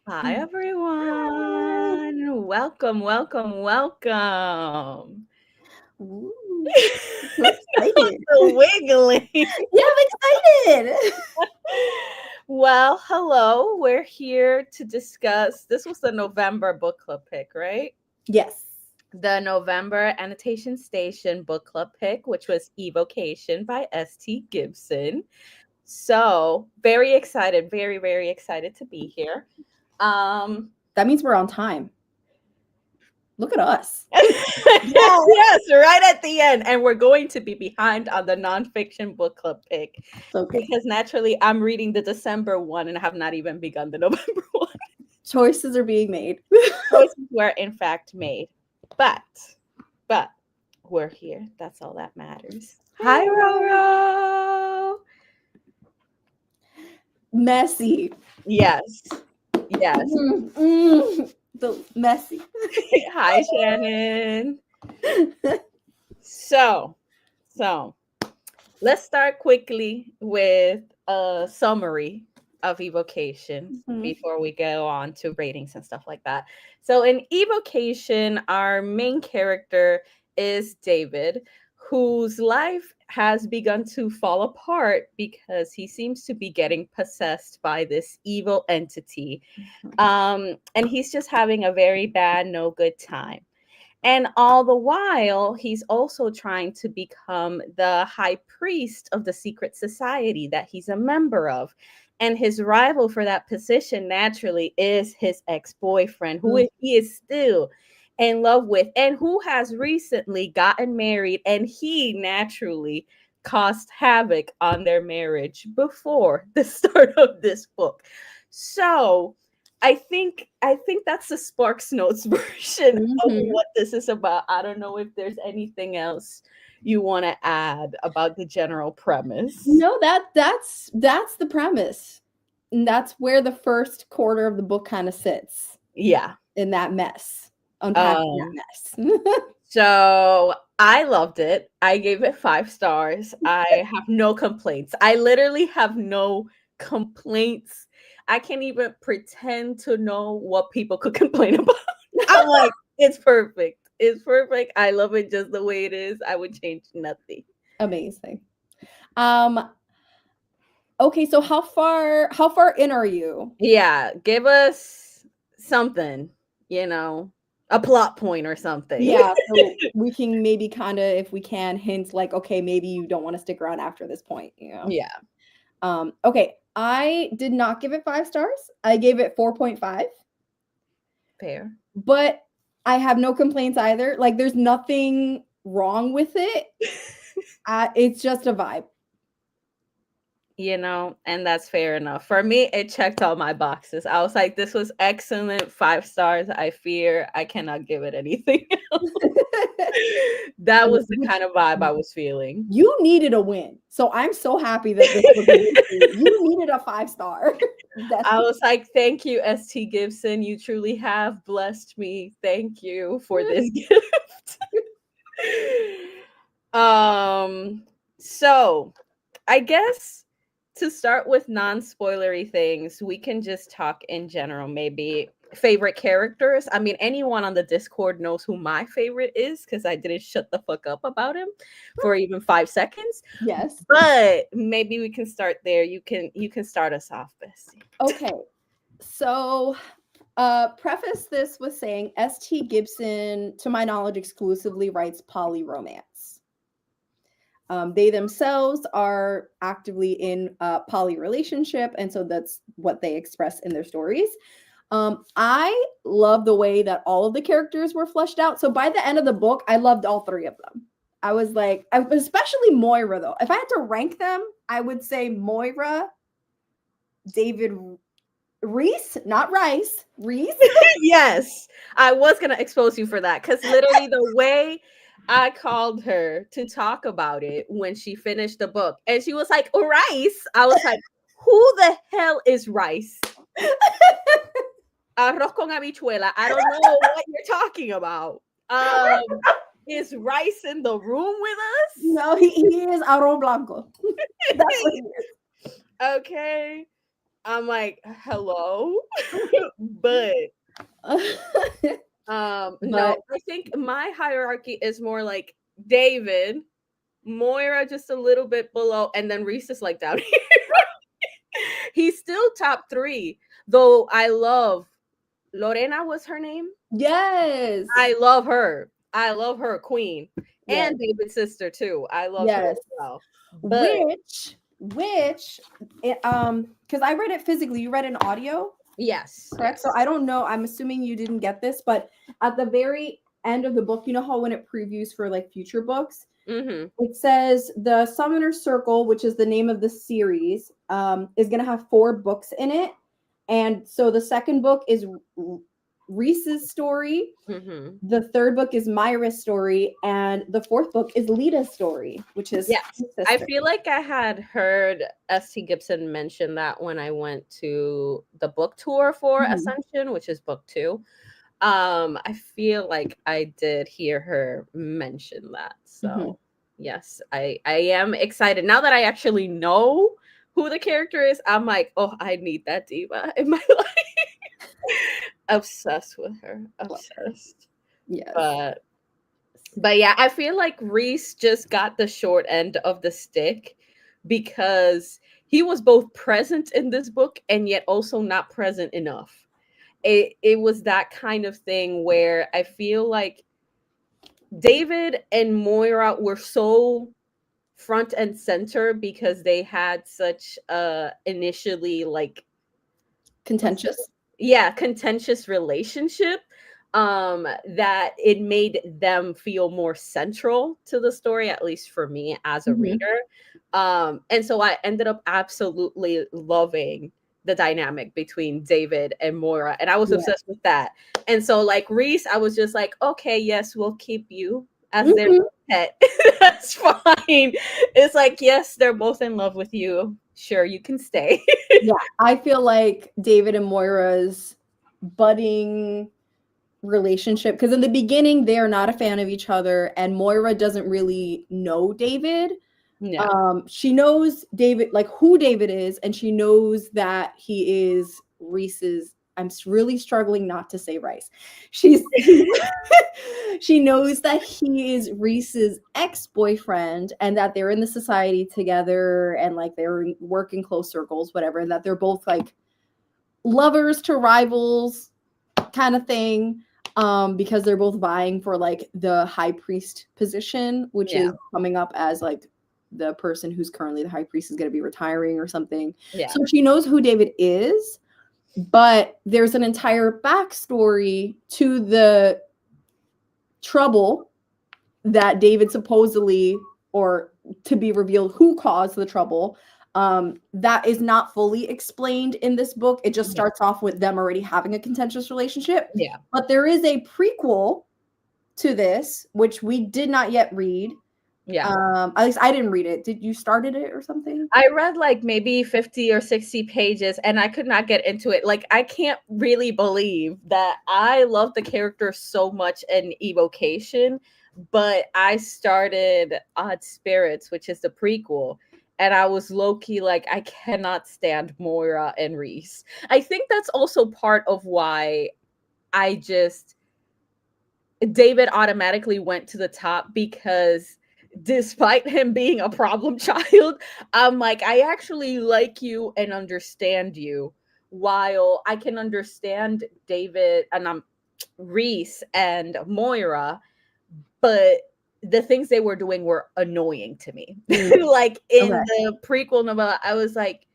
Hi, Hi. everyone. Welcome, welcome, welcome. Ooh, so excited. The wiggling. Yeah, I'm excited. Well, hello. We're here to discuss. This was the November book club pick, right? Yes. The November Annotation Station book club pick, which was Evocation by S.T. Gibson. So, very excited, very, very excited to be here. Um, That means we're on time. Look at us. yes, right at the end. And we're going to be behind on the nonfiction book club pick It's okay. because naturally I'm reading the December one and I have not even begun the November one. Choices are being made. Choices were in fact made. But, but we're here. That's all that matters. Hi, Roro. Messy. Yes. Yes. The messy. Hi, Shannon. So let's start quickly with a summary of Evocation Mhm. before we go on to ratings and stuff like that. So, in Evocation, our main character is David, whose life has begun to fall apart because he seems to be getting possessed by this evil entity. And he's just having a very bad, no good time. And all the while, he's also trying to become the high priest of the secret society that he's a member of. And his rival for that position naturally is his ex boyfriend, he is still in love with, and who has recently gotten married. And he naturally caused havoc on their marriage before the start of this book. So, I think that's the Sparks Notes version of Mhm. what this is about. I don't know if there's anything else you want to add about the general premise. No, that's the premise. And that's where the first quarter of the book kind of sits Yeah. in that mess. Unpacking that Um mess. so I loved it. I gave it 5 stars. I have no complaints. I literally have no complaints. I can't even pretend to know what people could complain about. I'm like, it's perfect. It's perfect. I love it just the way it is. I would change nothing. Amazing. Um, okay, so how far in are you? Yeah, give us something, a plot point or something. Yeah, so we can maybe kind of, if we can, hint like, okay, maybe you don't want to stick around after this point, you know. Yeah, Okay, I did not give it 5 stars. I gave it 4.5, fair. but I have no complaints either. Like, there's nothing wrong with it. It's just a vibe. And that's fair enough. For me, it checked all my boxes. I was like, this was excellent. 5 stars. I fear I cannot give it anything else. That was the Which kind of vibe I was feeling. you needed a win. So I'm so happy that this was a win for you. You needed a 5 star. I Desperately. was like, thank you, ST Gibson. You truly have blessed me. Thank you for this gift. um, so I guess to start with non-spoilery things, we can just talk in general, maybe favorite characters. I mean, anyone on the Discord knows who my favorite is because I didn't shut the fuck up about him for even 5 seconds. Yes. But maybe we can start there. You can start us off, Bessie. Okay. So, preface this with saying S.T. Gibson, to my knowledge, exclusively writes poly romance. They themselves are actively in a poly relationship, and so that's what they express in their stories. I love the way that all of the characters were fleshed out. So by the end of the book, I loved all three of them. I was like, especially Moira, though. If I had to rank them, I would say Moira, David Reese, not Rice, Reese. Yes, I was gonna expose you for that because literally the way I called her to talk about it when she finished the book, and she was like, "Rice." I was like, "Who the hell is Rice?" Arroz con habichuela. I don't know what you're talking about. Is Rice in the room with us? No, he is Aro Blanco. That's what he is. Okay. I'm like, hello, but no, But I think my hierarchy is more like David, Moira just a little bit below, and then Reese is like down here. He's still top three, though. I love Lorena was her name. yes, I love her, Queen, yes, and David's sister too. I love her yes. as well. But Which, because I read it physically. You read it in audio, yes, correct? So yes. I don't know. I'm assuming you didn't get this, but at the very end of the book, you know how when it previews for like future books, Mm-hmm. it says the Summoner Circle, which is the name of the series, is going to have 4 books in it. And so the second book is Reese's story. Mm-hmm. The third book is Myra's story. And the fourth book is Lita's story, which is Yes. his I sister. feel like I had heard St. Gibson mention that when I went to the book tour for Mhm. Ascension, which is book 2. I feel like I did hear her mention that. So yes, I am excited. Now that I actually know who the character is, I'm like, oh, I need that diva in my life. Obsessed with her. Obsessed. Yes. But yeah, I feel like Reese just got the short end of the stick because he was both present in this book and yet also not present enough. It was that kind of thing where I feel like David and Moira were so front and center because they had such initially like Contentious. contentious relationship that it made them feel more central to the story, at least for me as a reader. And so I ended up absolutely loving the dynamic between David and Moira, and I was Yeah. obsessed with that. And so like Reese, I was just like, okay, yes, we'll keep you as their Mhm. pet. That's fine. It's like, yes, they're both in love with you, sure, you can stay. Yeah, I feel like David and Moira's budding relationship, because in the beginning they are not a fan of each other, and Moira doesn't really know David. Yeah. She knows David, like who David is, and she knows that he is Reese's. I'm really struggling not to say Rice. She knows that he is Reese's ex-boyfriend and that they're in the society together and like they're working close circles, whatever, and that they're both like lovers to rivals kind of thing. Because they're both vying for like the high priest position, which Yeah. is coming up as like the person who's currently the high priest is going to be retiring or something. Yeah. So she knows who David is, but there's an entire backstory to the trouble that David supposedly, or to be revealed who caused the trouble, that is not fully explained in this book. It just starts off with them already having a contentious relationship. Yeah. But there is a prequel to this, which we did not yet read. Yeah. At least I didn't read it. Did you started it or something? I read like maybe 50 or 60 pages and I could not get into it. Like, I can't really believe that I love the character so much in Evocation, but I started Odd Spirits, which is the prequel, and I was low-key like, I cannot stand Moira and Reese. I think that's also part of why I just David automatically went to the top, because despite him being a problem child, I'm like, I actually like you and understand you. While I can understand David and Reese and Moira, but the things they were doing were annoying to me. Like in Okay. the prequel novella, I was like,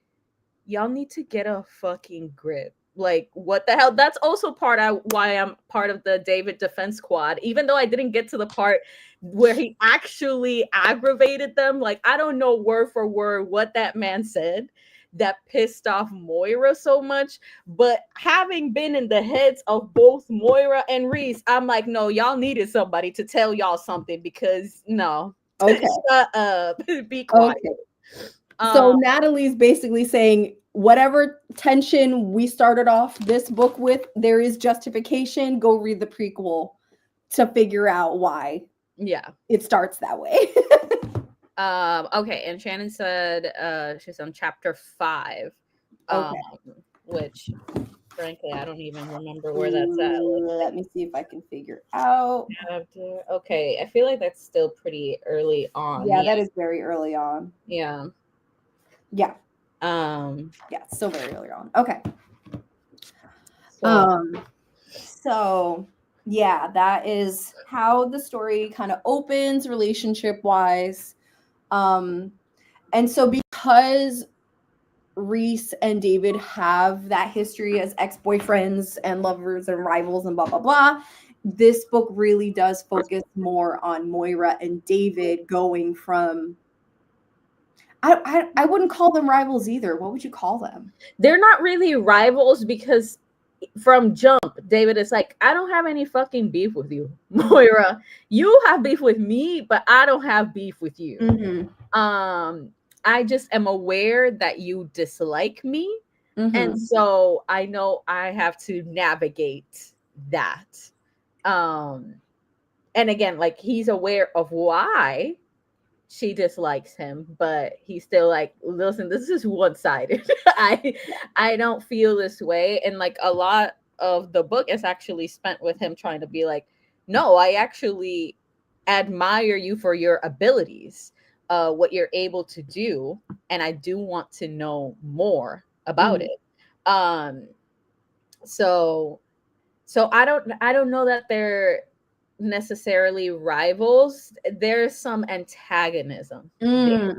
y'all need to get a fucking grip. Like, what the hell? That's also why I'm part of the David defense squad, even though I didn't get to the part where he actually aggravated them. Like, I don't know word for word what that man said that pissed off Moira so much, but having been in the heads of both Moira and Reese, I'm like, no, y'all needed somebody to tell y'all something, because no. Okay. Shut up. Be quiet. Okay. So Natalie's basically saying whatever tension we started off this book with, there is justification. Go read the prequel to figure out why it starts that way. Okay, and Shannon said she's on chapter 5. um, Okay. which frankly I don't even remember where that's at. Let me see if I can figure out. Okay, I feel like that's still pretty early on. Yeah, that is very early on. Yeah. Yeah. Um. Yeah, it's still very early on. Okay. So, So yeah, that is how the story kind of opens relationship wise. And so because Reese and David have that history as ex-boyfriends and lovers and rivals and blah blah blah, this book really does focus more on Moira and David going from I wouldn't call them rivals either. What would you call them? they're not really rivals because from jump, David is like, I don't have any fucking beef with you, Moira. You have beef with me, but I don't have beef with you. Mm-hmm. I just am aware that you dislike me. Mm-hmm. And so I know I have to navigate that. And again, like he's aware of why she dislikes him, but he's still like, listen, this is one-sided. I don't feel this way. And like a lot of the book is actually spent with him trying to be like, no, I actually admire you for your abilities, what you're able to do, and I do want to know more about it. So I don't know that they're necessarily rivals. There's some antagonism there.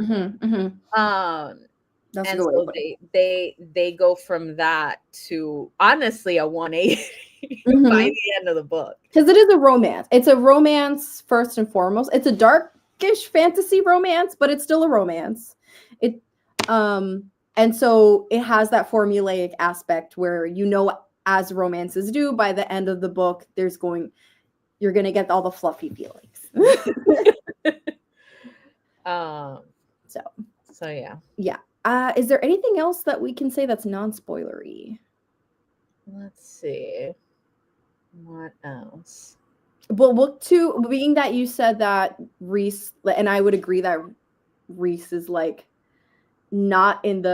That's And a good way to so put it. they go from that to honestly a 180 by the end of the book. Because it is a romance. It's a romance first and foremost. It's a darkish fantasy romance, but it's still a romance. It and so it has that formulaic aspect where as romances do, by the end of the book, you're gonna get all the fluffy feelings. So yeah. Yeah. Is there anything else that we can say that's non-spoilery? Let's see. What else? Well, book 2, being that you said that Reese, and I would agree that Reese is like not in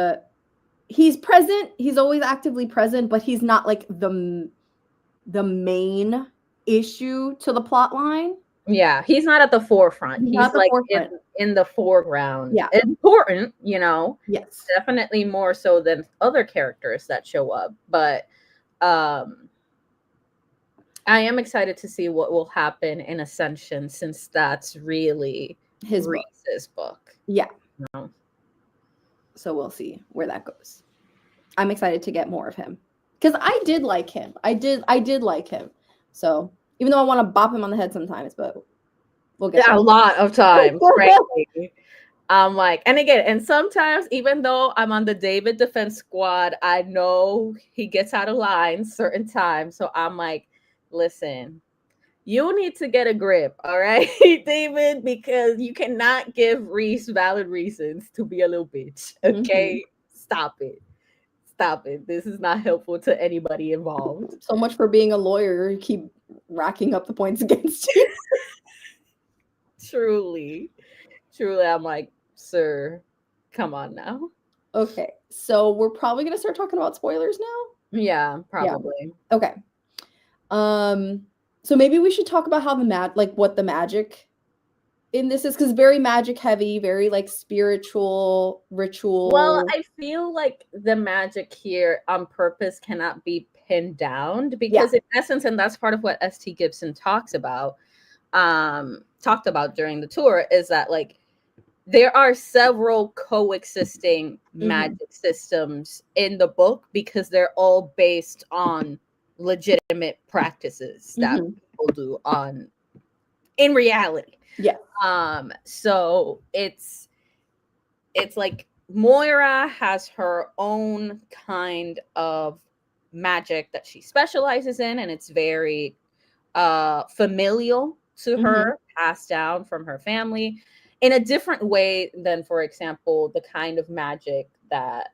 he's present, he's always actively present, but he's not like the main issue to the plot line. Yeah, he's not at the forefront. He's like forefront. in the foreground. Yeah. Important, you know. Yes. Definitely more so than other characters that show up. But I am excited to see what will happen in Ascension, since that's really Reese's book. Yeah. You know? So we'll see where that goes. I'm excited to get more of him. Because I did like him. I did like him. So even though I want to bop him on the head sometimes, but we'll get a lot of times, frankly. Like, and again, and sometimes even though I'm on the David defense squad, I know he gets out of line certain times. So I'm like, listen, you need to get a grip, all right, David, because you cannot give Reese valid reasons to be a little bitch. Okay, stop it. This is not helpful to anybody involved. So much for being a lawyer. You keep racking up the points against you. Truly, I'm like, sir, come on now. Okay, so we're probably gonna start talking about spoilers now. Yeah, probably. Yeah. Okay. So maybe we should talk about how what the magic in this is, because very magic heavy, very like spiritual ritual. Well, I feel like the magic here on purpose cannot be pinned down, because in essence, and that's part of what St. Gibson talked about during the tour, is that like there are several coexisting magic systems in the book, because they're all based on legitimate practices that people do in reality. Yeah. So it's like Moira has her own kind of magic that she specializes in, and it's very familial to her, passed down from her family in a different way than, for example, the kind of magic that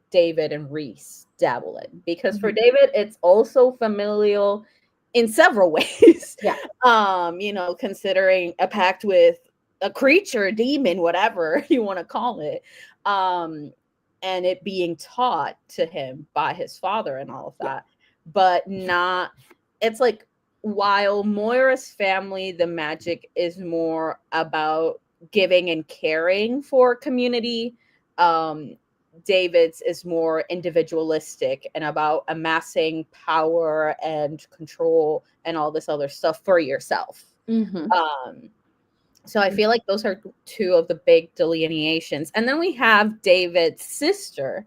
David and Reese dabble in. Because for David, it's also familial in several ways. Considering a pact with a creature, demon, whatever you want to call it. and it being taught to him by his father and all of Yeah. that, but not, it's like, while Moira's family, the magic is more about giving and caring for community, um, David's is more individualistic and about amassing power and control and all this other stuff for yourself. Mm-hmm. So I feel like those are two of the big delineations. And then we have David's sister,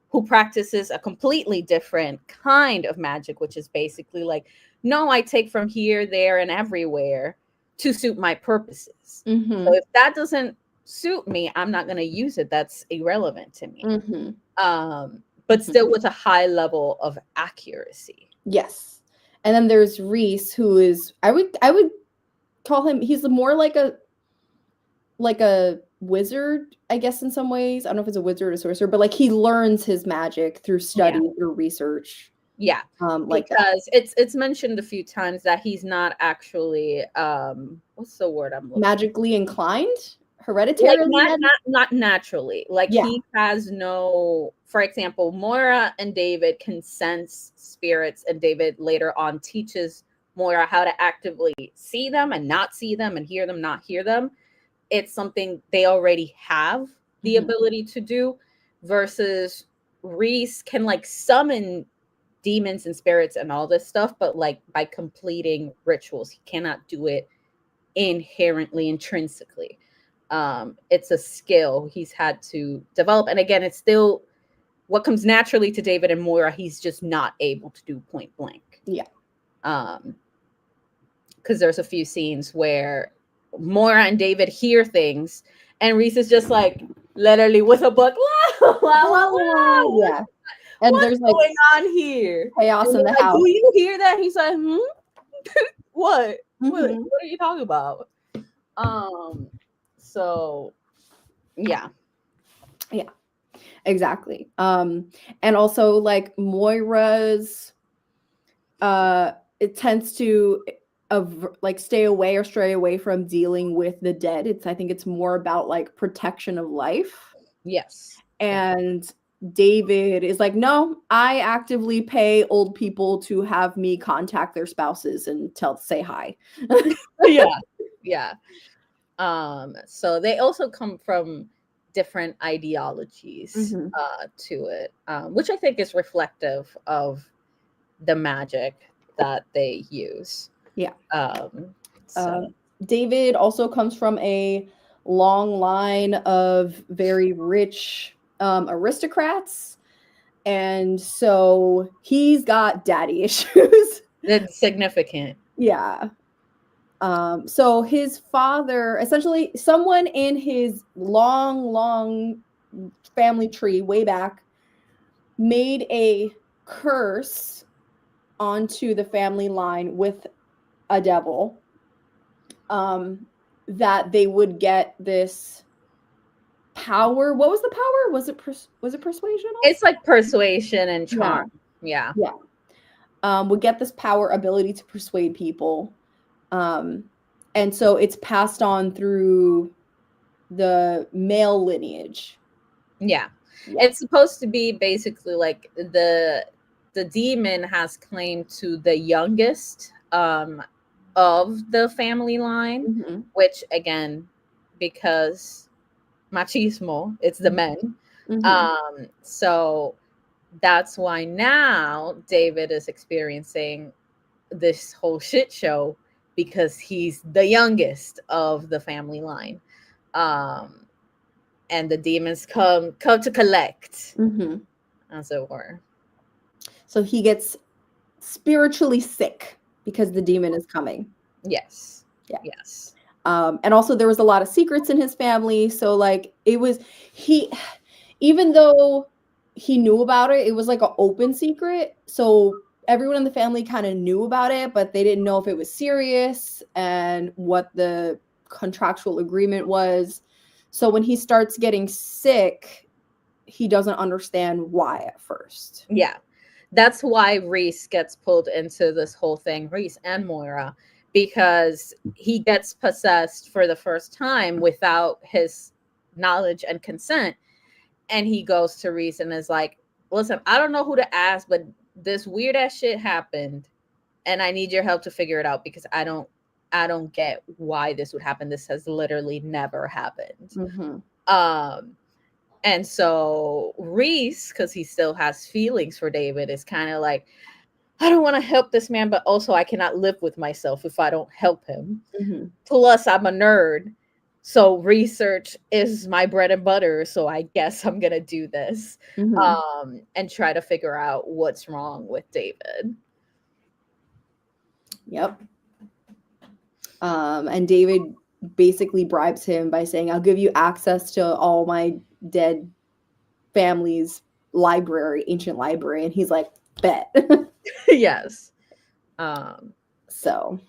who practices a completely different kind of magic, which is basically like, no, I take from here, there, and everywhere to suit my purposes. Mm-hmm. So if that doesn't suit me, I'm not going to use it. That's irrelevant to me. Mm-hmm. But still with a high level of accuracy. Yes. And then there's Reese, who is, I would call him, he's more like a wizard, I guess, in some ways. I don't know if it's a wizard or sorcerer, but like he learns his magic through study, through research. Yeah. Like because that. It's mentioned a few times that he's not actually what's the word I'm looking magically inclined, hereditarily, like not naturally. Like he has no, for example, Moira and David can sense spirits, and David later on teaches Moira how to actively see them and not see them, and hear them, not hear them. It's something they already have the ability to do, versus Reese can like summon demons and spirits and all this stuff, but like by completing rituals. He cannot do it intrinsically. It's a skill he's had to develop. And again, it's still what comes naturally to David and Moira, he's just not able to do point blank. Yeah. Because there's a few scenes where Moira and David hear things, and Reese is just like literally with a book, la, la, la, la. Yeah. And What's there's like going on here? chaos in the like, house. Do you hear that? He's like, what? What Mm-hmm. are you talking about? So yeah. Yeah, exactly. And also like Moira's it tends to like stay away or stray away from dealing with the dead. I think it's more about like protection of life. Yes. And David is like, no, I actively pay old people to have me contact their spouses and say hi. Yeah. So they also come from different ideologies to it, which I think is reflective of the magic that they use. Yeah. So. David also comes from a long line of very rich aristocrats, and so he's got daddy issues. It's significant. Yeah. So his father, essentially someone in his long family tree way back, made a curse onto the family line with a devil, that they would get this power. What was the power? Was it persuasion? Also? It's like persuasion and charm. Yeah. Would get this power ability to persuade people. And so it's passed on through the male lineage. Yeah. It's supposed to be basically like the demon has claim to the youngest of the family line, which again, because machismo, it's the men. So that's why now David is experiencing this whole shit show, because he's the youngest of the family line. And the demons come to collect, as it were. So he gets spiritually sick because the demon is coming. Yes. Yeah. Yes. And also there was a lot of secrets in his family. So like even though he knew about it, it was like an open secret. So everyone in the family kind of knew about it, but they didn't know if it was serious and what the contractual agreement was. So when he starts getting sick, he doesn't understand why at first. Yeah. That's why Reese gets pulled into this whole thing, Reese and Moira, because he gets possessed for the first time without his knowledge and consent. And he goes to Reese and is like, listen, I don't know who to ask, but this weird ass shit happened and I need your help to figure it out because I don't get why this would happen. This has literally never happened. And so Reese, because he still has feelings for David, is kind of like, I don't want to help this man, but also I cannot live with myself if I don't help him. Plus, I'm a nerd. So research is my bread and butter. So I guess I'm going to do this and try to figure out what's wrong with David. Yep. And David basically bribes him by saying, I'll give you access to all my dead family's library, ancient library. And he's like, bet. Yes. So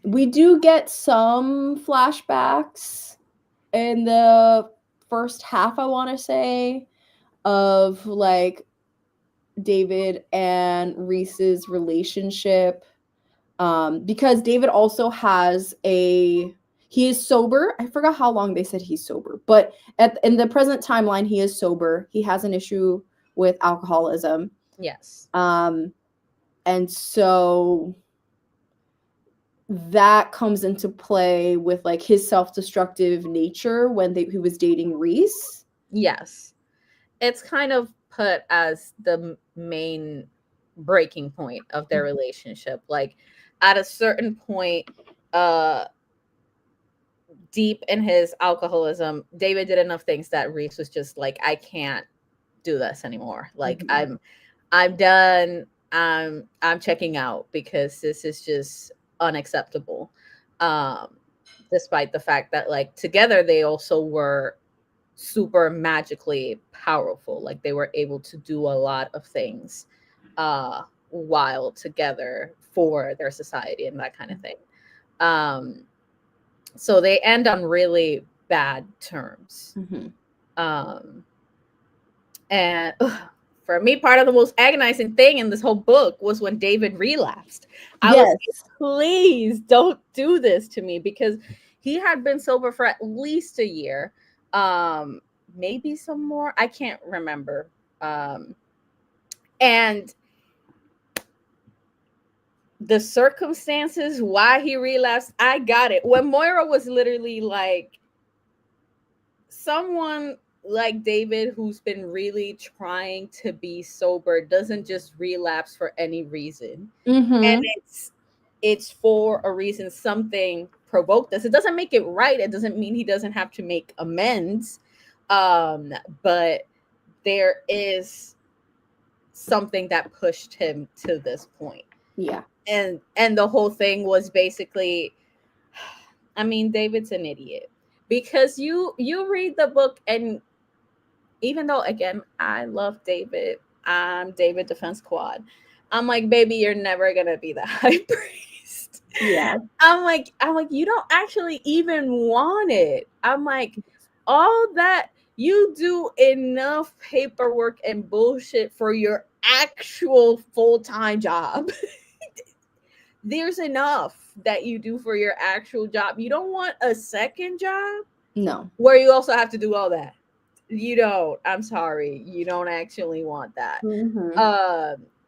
we do get some flashbacks in the first half, I want to say, of like David and Reese's relationship. Because David also has he is sober. I forgot how long they said he's sober, but in the present timeline, he is sober. He has an issue with alcoholism. Yes. And so that comes into play with like his self-destructive nature when he was dating Reese. Yes. It's kind of put as the main breaking point of their relationship. Like at a certain point, deep in his alcoholism, David did enough things that Reese was just like, I can't do this anymore. Like I'm done. I'm checking out because this is just unacceptable. Despite the fact that like together they also were super magically powerful. Like they were able to do a lot of things while together for their society and that kind of thing. So they end on really bad terms. And for me, part of the most agonizing thing in this whole book was when David relapsed. I was like, please don't do this to me, because he had been sober for at least a year, maybe some more. I can't remember. And the circumstances why he relapsed, I got it. When Moira was literally like, someone like David who's been really trying to be sober doesn't just relapse for any reason. And it's for a reason. Something provoked this. It doesn't make it right. It doesn't mean he doesn't have to make amends. But there is something that pushed him to this point. Yeah. And the whole thing was basically, I mean, David's an idiot, because you read the book, and even though, again, I love David, I'm David Defense Quad, I'm like, baby, you're never gonna be the high priest. Yeah. I'm like, you don't actually even want it. I'm like, all that, you do enough paperwork and bullshit for your actual full-time job. There's enough that you do for your actual job. You don't want a second job? No. Where you also have to do all that. You don't. I'm sorry. You don't actually want that.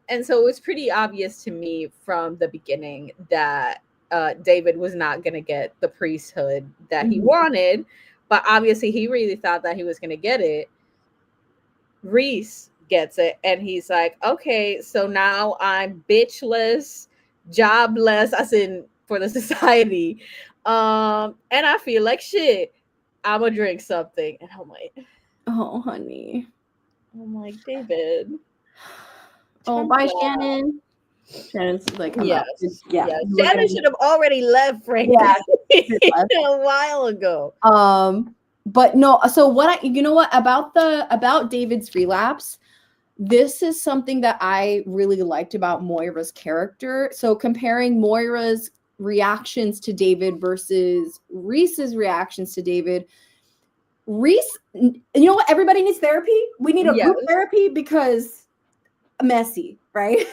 And so it was pretty obvious to me from the beginning that David was not going to get the priesthood that he wanted. But obviously he really thought that he was going to get it. Reese gets it. And he's like, okay, so now I'm bitchless, jobless, as in for the society. And I feel like shit. I'm going to drink something. And I'm like, oh, honey. I'm like, David. Oh, bye, Shannon. Shannon's like, yes. Yeah. Shannon should have already left, frankly. Yeah, a while ago. But no, so you know what about David's relapse, this is something that I really liked about Moira's character. So comparing Moira's reactions to David versus Reese's reactions to David. Reese, you know what? Everybody needs therapy. We need a group therapy because messy, right?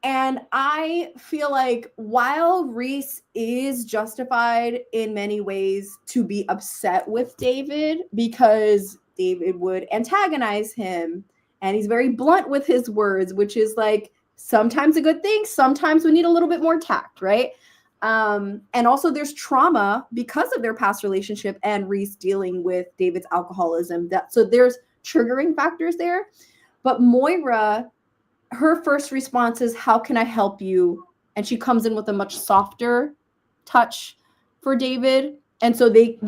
And I feel like while Reese is justified in many ways to be upset with David because David would antagonize him, and he's very blunt with his words, which is like sometimes a good thing, sometimes we need a little bit more tact, right? And also there's trauma because of their past relationship and Reese dealing with David's alcoholism. So there's triggering factors there. But Moira, her first response is, how can I help you? And she comes in with a much softer touch for David. And so they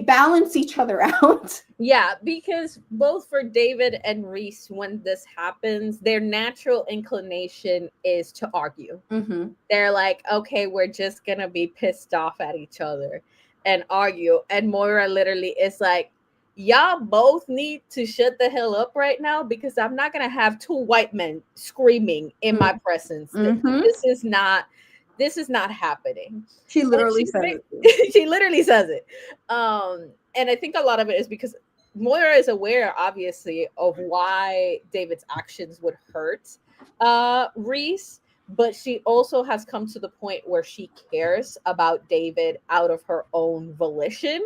balance each other out. Yeah, because both for David and Reese, when this happens, their natural inclination is to argue. Mm-hmm. They're like, okay, we're just gonna be pissed off at each other and argue. And Moira literally is like, y'all both need to shut the hell up right now, because I'm not gonna have two white men screaming in my presence. Mm-hmm. This is not happening. She literally says it. She literally says it. And I think a lot of it is because Moira is aware, obviously, of why David's actions would hurt Reese, but she also has come to the point where she cares about David out of her own volition.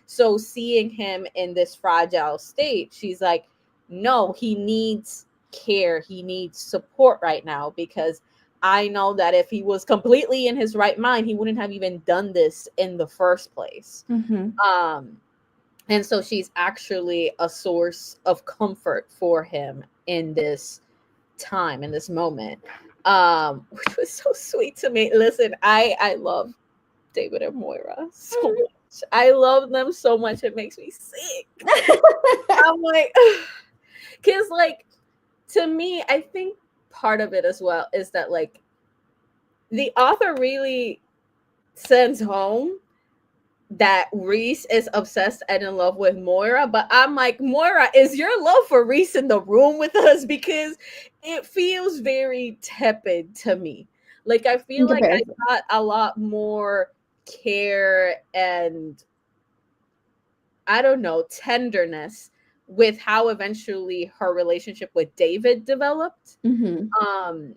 So seeing him in this fragile state, she's like, no, he needs care. He needs support right now, because I know that if he was completely in his right mind, he wouldn't have even done this in the first place. Mm-hmm. And so she's actually a source of comfort for him in this time, in this moment, which was so sweet to me. Listen, I love David and Moira so much. I love them so much. It makes me sick. I'm like, because like, to me, I think part of it as well is that like the author really sends home that Reese is obsessed and in love with Moira, but I'm like, Moira, is your love for Reese in the room with us? Because it feels very tepid to me. Like, I feel like I got a lot more care and, I don't know, tenderness with how eventually her relationship with David developed, Mm-hmm.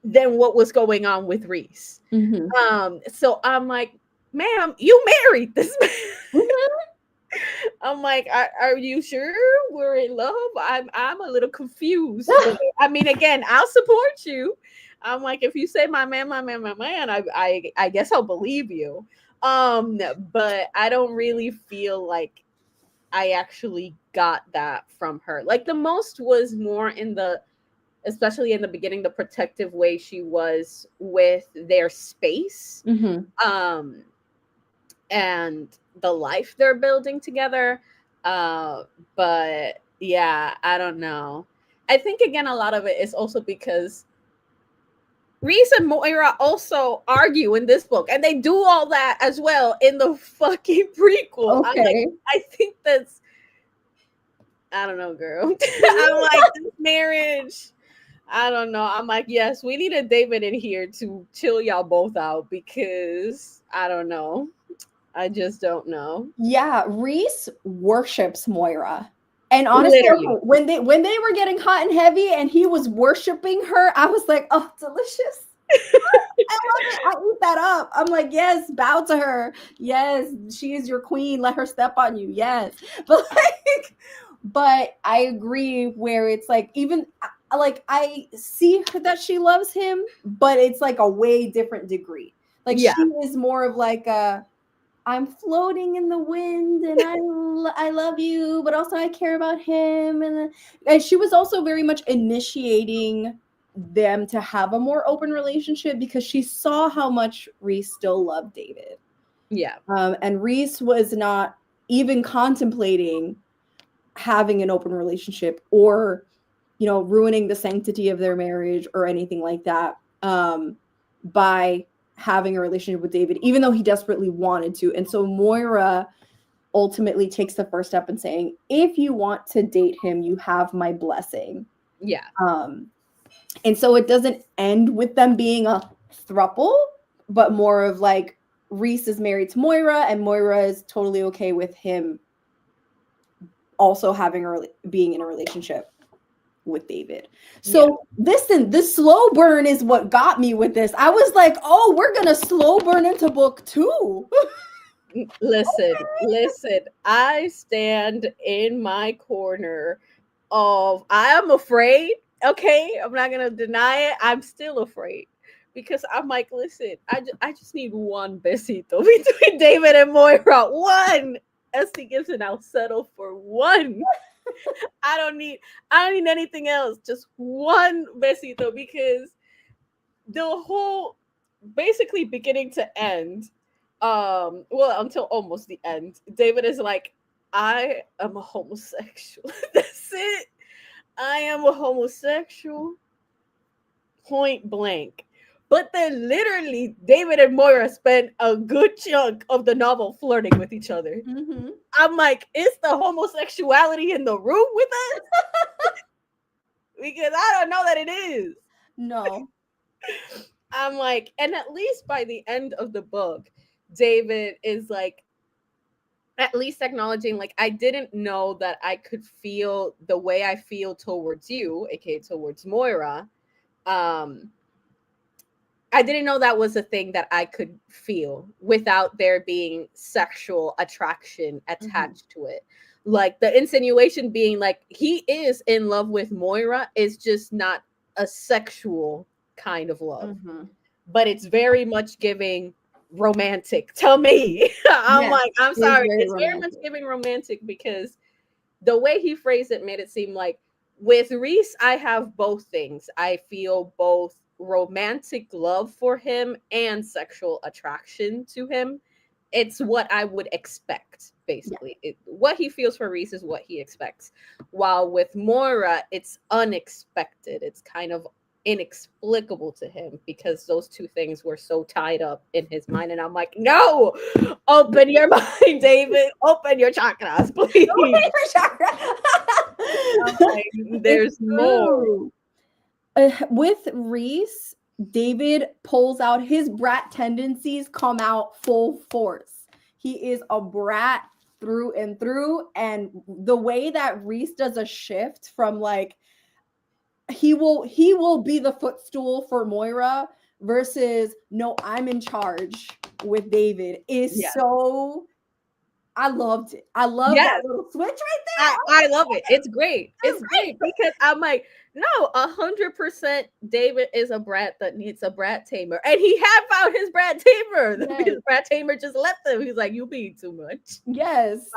Than what was going on with Reese. Mm-hmm. So I'm like, ma'am, you married this man. Mm-hmm. I'm like, are you sure we're in love? I'm a little confused. I mean, again, I'll support you. I'm like, if you say my man, I guess I'll believe you. But I don't really feel like I actually got that from her. Like, the most was more in the, especially in the beginning, the protective way she was with their space. Mm-hmm. And the life they're building together. But yeah, I don't know. I think again, a lot of it is also because Reese and Moira also argue in this book, and they do all that as well in the fucking prequel. Okay. I'm like, I think that's, I don't know, girl. I'm like, this marriage, I don't know. I'm like, yes, we need a David in here to chill y'all both out, because I don't know. I just don't know. Yeah, Reese worships Moira. And honestly, Literally. when they were getting hot and heavy and he was worshiping her, I was like, oh, delicious. I love it. I eat that up. I'm like, yes, bow to her. Yes, she is your queen. Let her step on you. Yes. But I agree where it's like, even like I see that she loves him, but it's like a way different degree. Like, Yeah. she is more of like a, I'm floating in the wind and I love you, but also I care about him. And she was also very much initiating them to have a more open relationship because she saw how much Reese still loved David. Yeah. And Reese was not even contemplating having an open relationship or, you know, ruining the sanctity of their marriage or anything like that by having a relationship with David, even though he desperately wanted to. And so Moira ultimately takes the first step in saying, if you want to date him, you have my blessing. Yeah. And so it doesn't end with them being a throuple, but more of like Reese is married to Moira and Moira is totally okay with him also having being in a relationship. with David. So listen, the slow burn is what got me with this. I was like, oh, we're gonna slow burn into book 2. Listen, I stand in my corner of I am afraid. Okay, I'm not gonna deny it. I'm still afraid because I'm like, listen, I just need one besito between David and Moira. One. S.T. Gibson, I'll settle for one. I don't need anything else. Just one besito because the whole basically beginning to end, well, until almost the end, David is like, I am a homosexual. That's it. I am a homosexual, point blank. But then literally David and Moira spend a good chunk of the novel flirting with each other. Mm-hmm. I'm like, is the homosexuality in the room with us? Because I don't know that it is. No. I'm like, and at least by the end of the book, David is like, at least acknowledging, like, I didn't know that I could feel the way I feel towards you, aka towards Moira. I didn't know that was a thing that I could feel without there being sexual attraction attached to it. Like the insinuation being like he is in love with Moira is just not a sexual kind of love, but it's very much giving romantic to me. I'm like, I'm sorry, it's very much giving romantic because the way he phrased it made it seem like with Reese, I have both things. I feel both romantic love for him and sexual attraction to him. It's what I would expect, basically. What he feels for Reese is what he expects. While with Moira, it's unexpected. It's kind of inexplicable to him because those two things were so tied up in his mind. And I'm like, no, open your mind, David. Open your chakras, please. Open your chakras. Like, there's more. With Reese, David pulls out his brat tendencies, come out full force. He is a brat through and through. And the way that Reese does a shift from like, he will be the footstool for Moira versus no, I'm in charge with David is so. I loved it. I love that little switch right there. I love it. It's great. It's great because I'm like, no, 100% David is a brat that needs a brat tamer. And he had found his brat tamer. His brat tamer just left him. He's like, you being too much. Yes.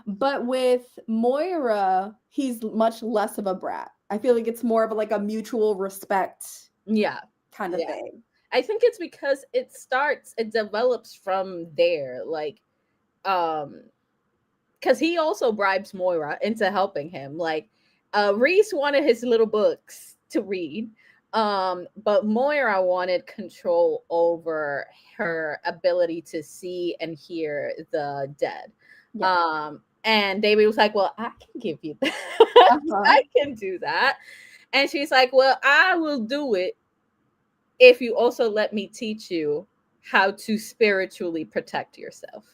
But with Moira, he's much less of a brat. I feel like it's more of like a mutual respect kind of thing. I think it's because it develops from there. Like, because he also bribes Moira into helping him. Like, Reese wanted his little books to read, but Moira wanted control over her ability to see and hear the dead. And David was like, well, I can give you that. I can do that. And she's like, well, I will do it if you also let me teach you how to spiritually protect yourself.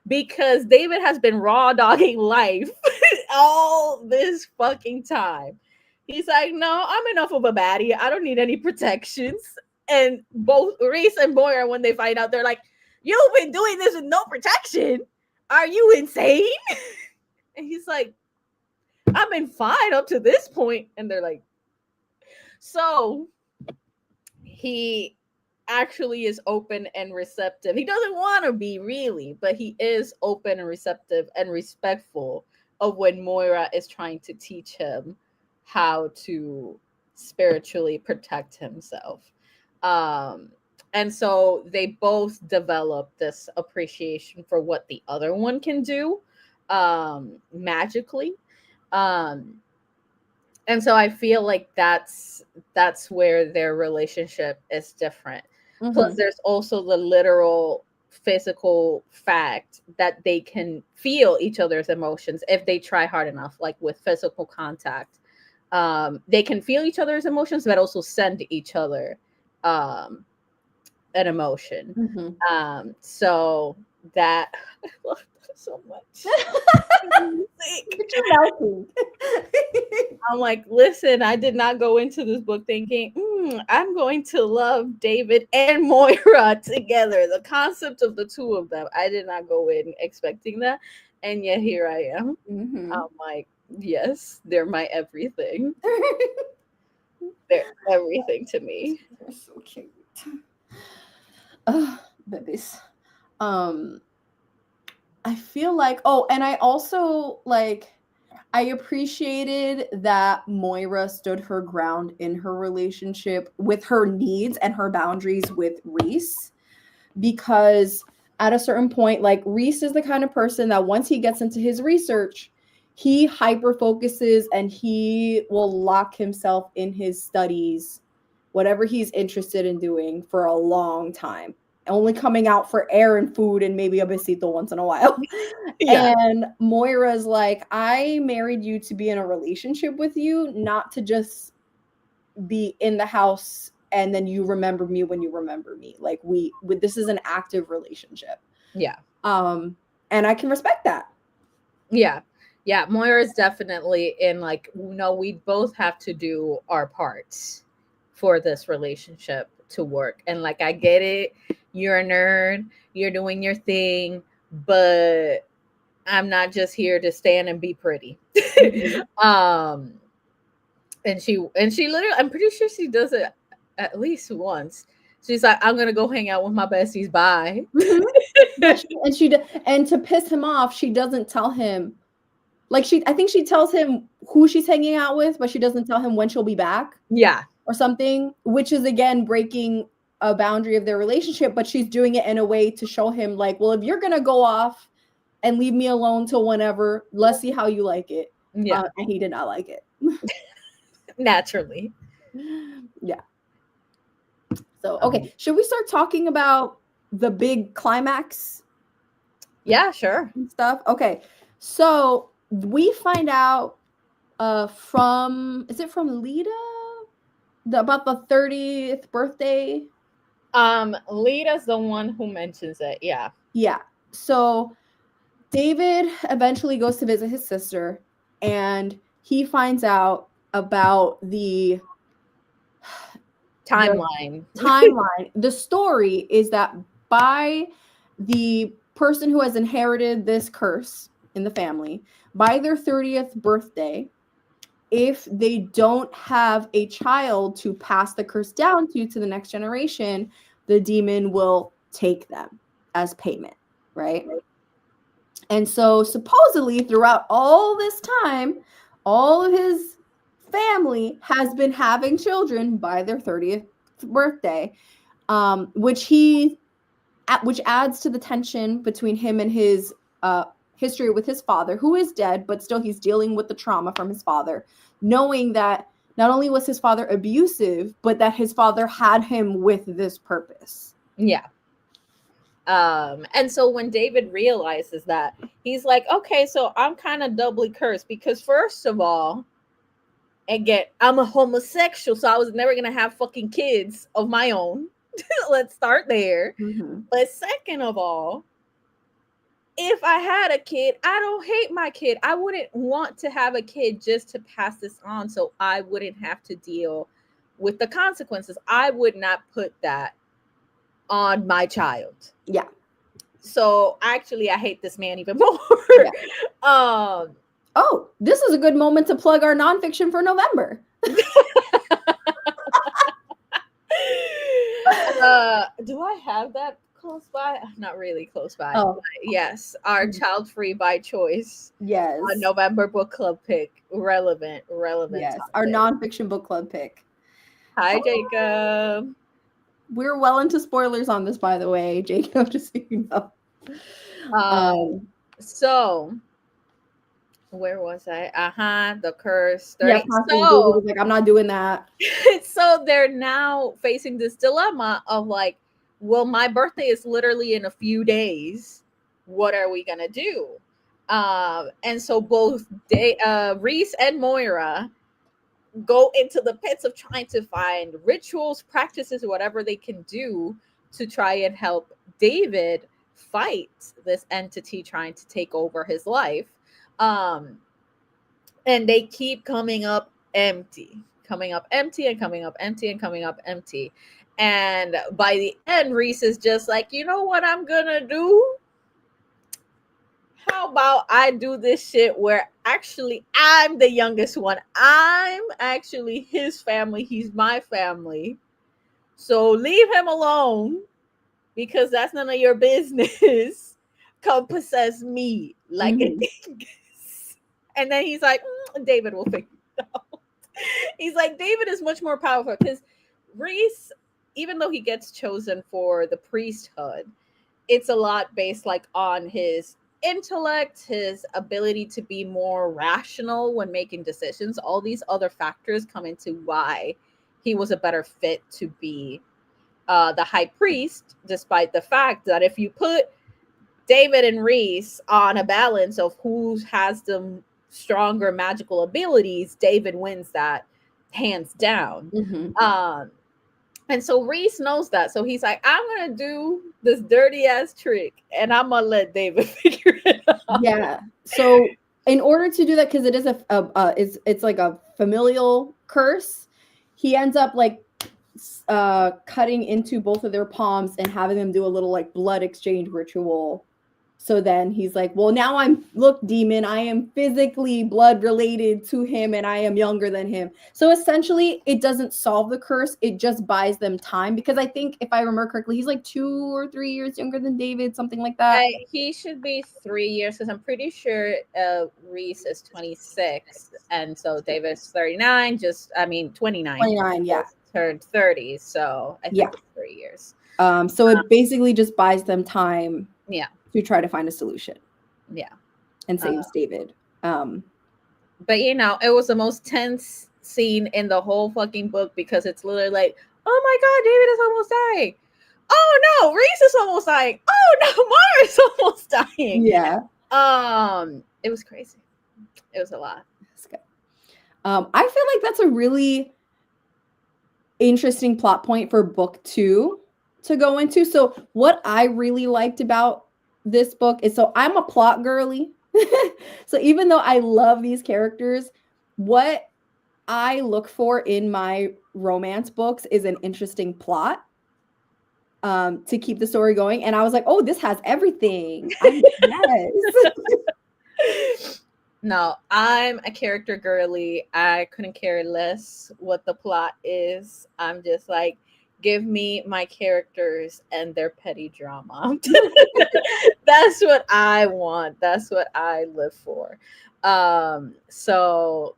Because David has been raw dogging life all this fucking time. He's like, no, I'm enough of a baddie. I don't need any protections. And both Reese and Moira, when they find out, they're like, you've been doing this with no protection. Are you insane? And he's like, I've been fine up to this point. And they're like, so he actually is open and receptive. He doesn't want to be really, but he is open and receptive and respectful of when Moira is trying to teach him how to spiritually protect himself. And so they both develop this appreciation for what the other one can do magically. And so I feel like that's where their relationship is different. Plus, there's also the literal physical fact that they can feel each other's emotions if they try hard enough, like with physical contact. They can feel each other's emotions, but also send each other an emotion. So that I love that so much. But you're melting. I'm like, listen, I did not go into this book thinking, I'm going to love David and Moira together. The concept of the two of them, I did not go in expecting that. And yet here I am. Mm-hmm. I'm like, yes, they're my everything. They're everything to me. They're so cute. Babies. I feel like, oh, and I also like, I appreciated that Moira stood her ground in her relationship with her needs and her boundaries with Reese, because at a certain point, like, Reese is the kind of person that once he gets into his research, he hyper focuses and he will lock himself in his studies, whatever he's interested in doing, for a long time, only coming out for air and food and maybe a besito once in a while. Yeah. And Moira's like, I married you to be in a relationship with you, not to just be in the house and then you remember me when you remember me. Like, this is an active relationship. Yeah. And I can respect that. Yeah. Yeah. Moira is definitely in, like, we both have to do our parts for this relationship to work. And like, I get it. You're a nerd. You're doing your thing, but I'm not just here to stand and be pretty. Mm-hmm. And she literally, I'm pretty sure she does it at least once. She's like, I'm gonna go hang out with my besties. Bye. Mm-hmm. And to piss him off, she doesn't tell him. Like, I think she tells him who she's hanging out with, but she doesn't tell him when she'll be back. Yeah. Or something, which is again breaking a boundary of their relationship, but she's doing it in a way to show him, like, well, if you're gonna go off and leave me alone till whenever, let's see how you like it. Yeah. And he did not like it. Naturally. Yeah. So, okay, should we start talking about the big climax? Yeah, sure. And stuff. Okay, so we find out from, is it from Lita? About the 30th birthday. Lita's the one who mentions it. Yeah. Yeah. So David eventually goes to visit his sister, and he finds out about the timeline. The story is that by the person who has inherited this curse in the family, by their 30th birthday, if they don't have a child to pass the curse down to the next generation, the demon will take them as payment, right? And so supposedly throughout all this time, all of his family has been having children by their 30th birthday, which adds to the tension between him and his history with his father, who is dead, but still he's dealing with the trauma from his father, knowing that not only was his father abusive, but that his father had him with this purpose. Yeah. And so when David realizes that, he's like, okay, so I'm kind of doubly cursed, because first of all, again, I'm a homosexual, so I was never gonna have fucking kids of my own. Let's start there. Mm-hmm. But second of all, if I had a kid, I don't hate my kid. I wouldn't want to have a kid just to pass this on so I wouldn't have to deal with the consequences. I would not put that on my child. Yeah. So actually, I hate this man even more. Yeah. Oh, this is a good moment to plug our nonfiction for November. Do I have that close by? Not really close by. Oh, yes, our child free by choice. Yes. A November book club pick. Relevant. Yes, topic. our nonfiction book club pick. Hi, Jacob. We're well into spoilers on this, by the way, Jacob, just so you know. So where was I? The curse. 30. Yeah, so like, I'm not doing that. So they're now facing this dilemma of like, well, my birthday is literally in a few days. What are we gonna do? And so both Reese and Moira go into the pits of trying to find rituals, practices, whatever they can do to try and help David fight this entity trying to take over his life. Um, and they keep coming up empty, coming up empty and coming up empty and coming up empty. And by the end, Reese is just like, you know what I'm gonna do? How about I do this shit where actually I'm the youngest one? I'm actually his family. He's my family. So leave him alone because that's none of your business. Come possess me like a dingus. And then he's like, David will figure it out. He's like, David is much more powerful because Reese, even though he gets chosen for the priesthood, it's a lot based like on his intellect, his ability to be more rational when making decisions. All these other factors come into why he was a better fit to be the high priest, despite the fact that if you put David and Reese on a balance of who has the stronger magical abilities, David wins that hands down. And so Reese knows that. So he's like, I'm going to do this dirty ass trick and I'm going to let David figure it out. Yeah. So in order to do that, because it is it's like a familial curse, he ends up like cutting into both of their palms and having them do a little like blood exchange ritual. So then he's like, well, now look, demon, I am physically blood related to him and I am younger than him. So essentially it doesn't solve the curse. It just buys them time because I think if I remember correctly, he's like 2 or 3 years younger than David, something like that. He should be 3 years because I'm pretty sure Reese is 26. And so David's 39, 29. 29, yeah. Turned 30. So I think it's 3 years. So it basically just buys them time. Yeah. To try to find a solution. Yeah. And saves David. But you know, it was the most tense scene in the whole fucking book because it's literally like, oh my god, David is almost dying. Oh no, Reese is almost dying. Oh no, Mara is almost dying. Yeah. It was crazy. It was a lot. That's good. I feel like that's a really interesting plot point for book 2 to go into. So what I really liked about this book is, so I'm a plot girly. So even though I love these characters, what I look for in my romance books is an interesting plot to keep the story going. And I was like, oh, this has everything. Yes. No, I'm a character girly. I couldn't care less what the plot is. I'm just like, give me my characters and their petty drama. That's what I want. That's what I live for. So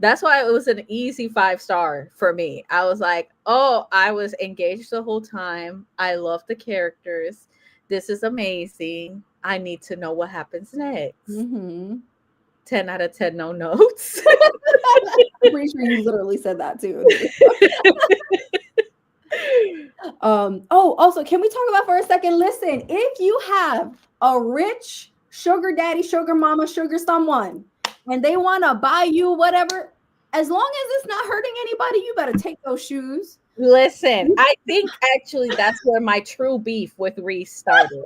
that's why it was an easy 5-star for me. I was like, oh, I was engaged the whole time. I love the characters. This is amazing. I need to know what happens next. 10 out of 10 no notes. I'm pretty sure you literally said that too. Also, can we talk about for a second? Listen, if you have a rich sugar daddy, sugar mama, sugar someone, and they want to buy you whatever, as long as it's not hurting anybody, you better take those shoes. Listen, I think actually that's where my true beef with Reese started.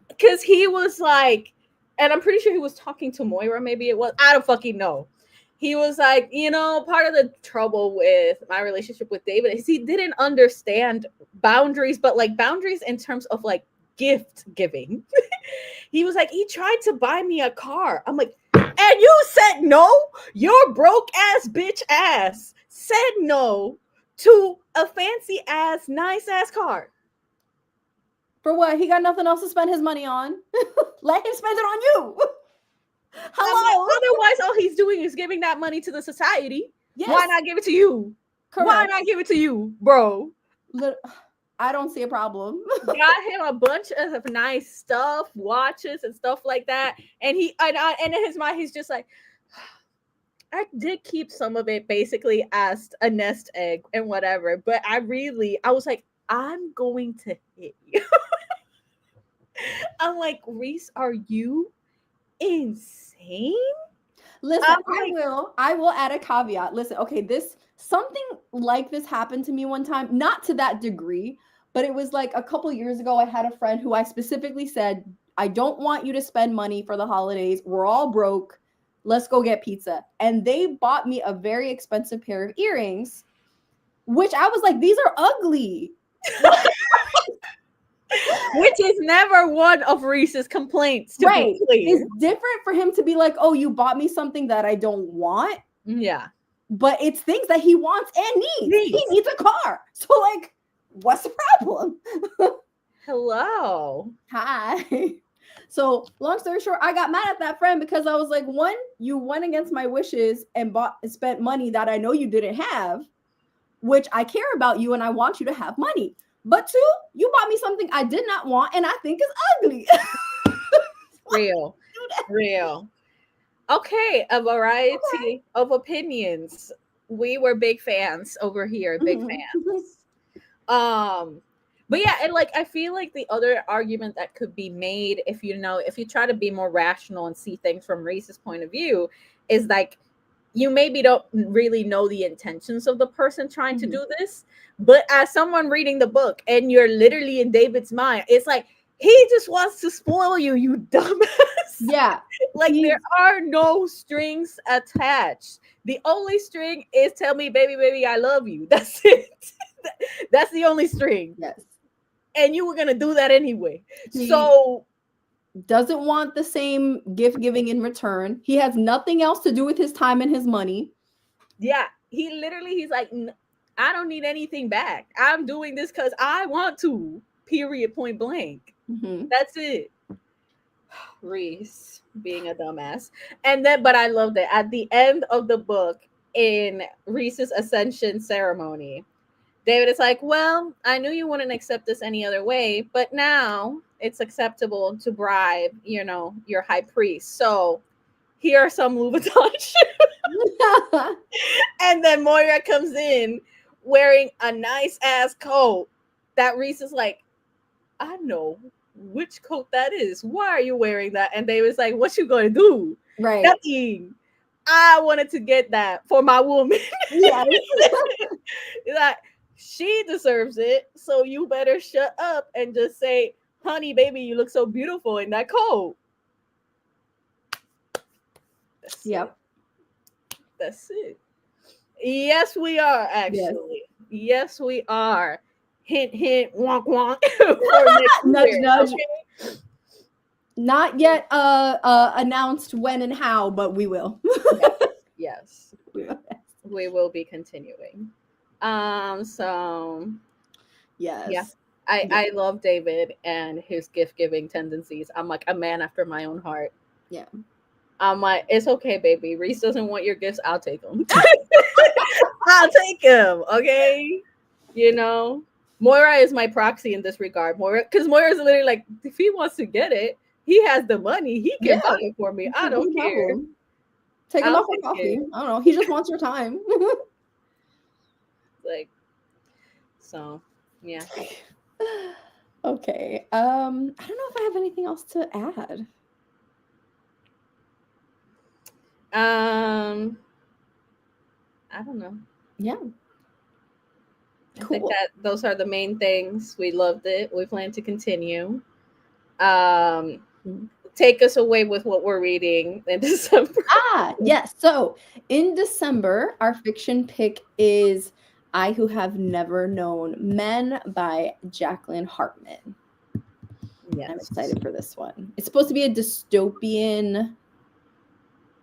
Because he was like, and I'm pretty sure he was talking to Moira, maybe it was, I don't fucking know. He was like, you know, part of the trouble with my relationship with David is he didn't understand boundaries, but like boundaries in terms of like gift giving. He was like, he tried to buy me a car. I'm like, and you said no? Your broke ass bitch ass said no to a fancy ass, nice ass car. For what? He got nothing else to spend his money on. Let him spend it on you. Hello. Otherwise, all he's doing is giving that money to the society. Yes. Why not give it to you? Correct. Why not give it to you, bro? I don't see a problem. Got him a bunch of nice stuff, watches and stuff like that, and and in his mind, he's just like, I did keep some of it basically as a nest egg and whatever, but I was like, I'm going to hit you. I'm like, Reese, are you insane? Listen, I will add a caveat. Listen, okay, something like this happened to me one time, not to that degree, But it was like a couple years ago, I had a friend who I specifically said, I don't want you to spend money for the holidays. We're all broke. Let's go get pizza. And they bought me a very expensive pair of earrings, which I was like, these are ugly. Which is never one of Reese's complaints, to Right. be clear. It's different for him to be like, oh, you bought me something that I don't want. Yeah. But it's things that he wants and needs. He needs a car. So, like, what's the problem? Hello. Hi. So, long story short, I got mad at that friend because I was like, one, you went against my wishes and spent money that I know you didn't have, which I care about you and I want you to have money. But two, you bought me something I did not want and I think is ugly. Real. Okay, a variety of opinions. We were big fans over here, big fans. But yeah, and like I feel like the other argument that could be made if you try to be more rational and see things from Reese's point of view is like you maybe don't really know the intentions of the person trying to do this, but as someone reading the book and you're literally in David's mind, it's like he just wants to spoil you, you dumbass. Yeah. Like there are no strings attached. The only string is tell me, baby, I love you. That's it. That's the only string. Yes. And you were gonna do that anyway. So doesn't want the same gift giving in return. He has nothing else to do with his time and his money. Yeah, he's like, I don't need anything back. I'm doing this because I want to. Period. Point blank. That's it. Reese being a dumbass. And then, but I loved it. At the end of the book, in Reese's ascension ceremony, David is like, well, I knew you wouldn't accept this any other way, but now it's acceptable to bribe, your high priest. So here are some Louboutin shoes. And then Moira comes in wearing a nice ass coat that Reese is like, I know which coat that is. Why are you wearing that? And David's like, what you gonna do? Right. Nothing. I wanted to get that for my woman. Yes. Like, she deserves it, so you better shut up and just say, honey, baby, you look so beautiful in that coat. That's it. Yes, we are, actually. Yes, we are. Hint, hint, wonk, wonk. Nudge, nudge. Okay? Not yet announced when and how, but we will. Yes. We will be continuing. So yes. Yeah. I love David and his gift giving tendencies. I'm like a man after my own heart. Yeah. I'm like, it's okay, baby. Reese doesn't want your gifts. I'll take them. I'll take them. Okay. Moira is my proxy in this regard. Because Moira is literally like, if he wants to get it, he has the money. He can buy it for me. I don't care. Take him out for coffee. I don't know. He just wants your time. Like, so, yeah. Okay. I don't know if I have anything else to add. I don't know. Yeah. I think that those are the main things. We loved it. We plan to continue. Take us away with what we're reading in December. Yes. So in December, our fiction pick is I Who Have Never Known Men by Jacqueline Hartman. Yes. I'm excited for this one. It's supposed to be a dystopian.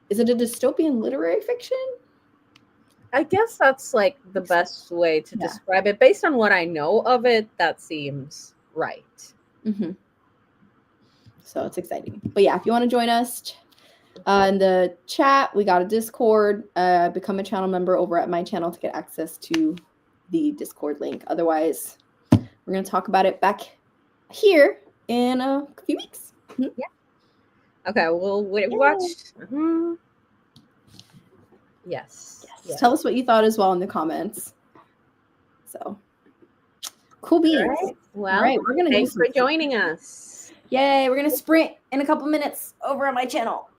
Is it a dystopian literary fiction? I guess that's like the best way to describe it. Based on what I know of it, that seems right. So it's exciting. But yeah, if you want to join us in the chat, we got a Discord. Become a channel member over at my channel to get access to the Discord link. Otherwise, we're going to talk about it back here in a few weeks. Yeah. Okay, well, we watched. Yes. Tell us what you thought as well in the comments. So, cool beans. All right. Well, we're gonna thanks for joining us. Yay, we're going to sprint in a couple minutes over on my channel.